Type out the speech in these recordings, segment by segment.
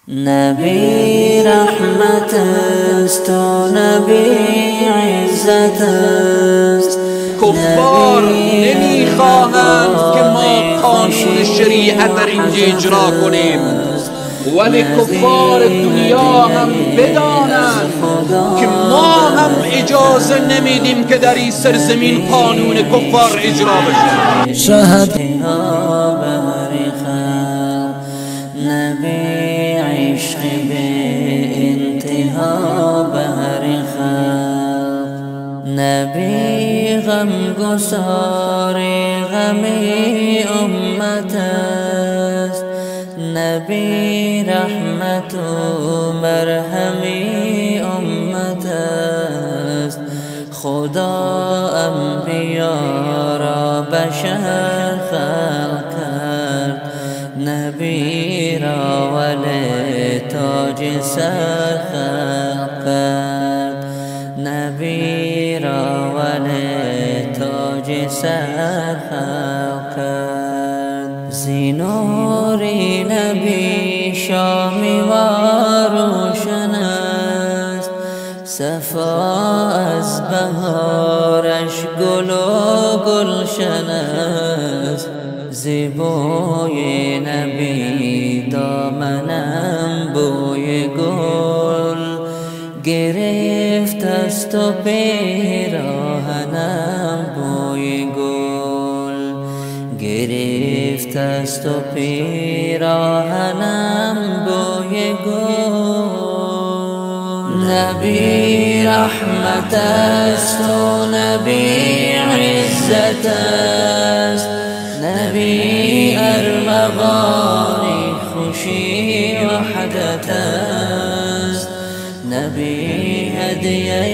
نبی رحمت است و نبی عزت است. کفار نمیخواهند که ما قانون شریعت در اینجا اجرا کنیم، ولی کفار دنیا هم بدانند که ما هم اجازه نمیدیم که در این سرزمین قانون کفار اجرا بشه. شهد نبی عشق به انتها بهر خلق، نبی غم گسار غم امت است، نبی رحمت و مرهم امت است. خدا انبیا را بشر خلق کرد، نبی را ولی تاج سر خلق کرد، نبی را ولی تاج سر خلق کرد. زینوری نبی شامی و روشن است، صفا از بهارش گل و گلشن است. زیبای نبی دامنم بوی گل گرفت است و پیراهنم بوی گل گرفت است و پیراهنم بوی گل. نبی رحمت است و نبی عزت است، نبی ارمغانی خوشی وحدت است، نبی هدیه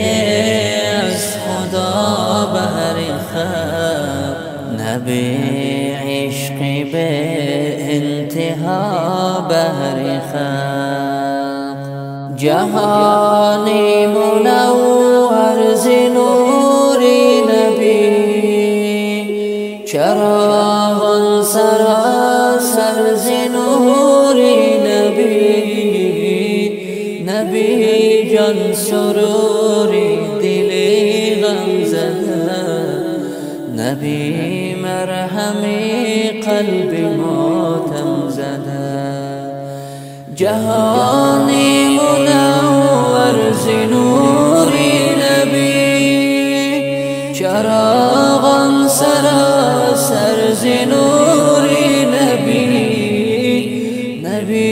از خدا بهر خلق، نبی عشق به انتها بهر خلق. جهانی منور ز نور نبی، چراغ سراسر ز نور نبی، نبی جان سروری دل غم زده، نبی مرهمی قلب ماتم زده. جهانی منور ز نور نبی، چراغ سراسر ز نور نبی، نبی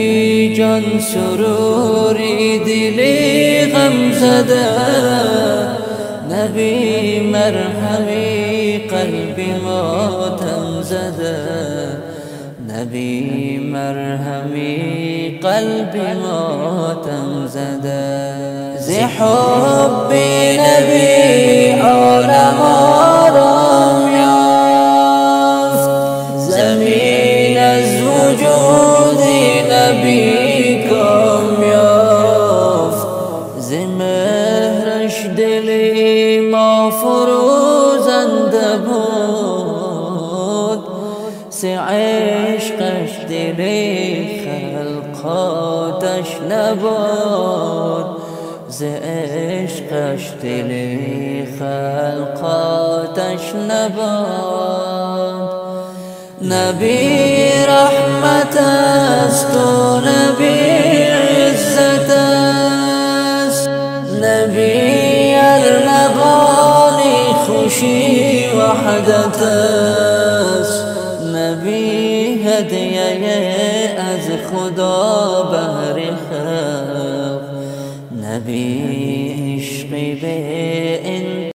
جان سروری دل غم زده، نبی مرهمی قلب ماتم زده، نبی مرهمی قلب ماتم زده. ز حب نبی عالم آرام یافت، زمین از وجود نبی کام یافت. ز مهرش دل ما فروزنده بود، ز عشقش دل خلقاتش نبود، ز عشقش دل خلقاتش نبود. نبی رحمت است و نبی عزت است، نبی ارمغانی خوشی وحدت است، نبی هدیه از خدا بهر خلق، نبی عشق به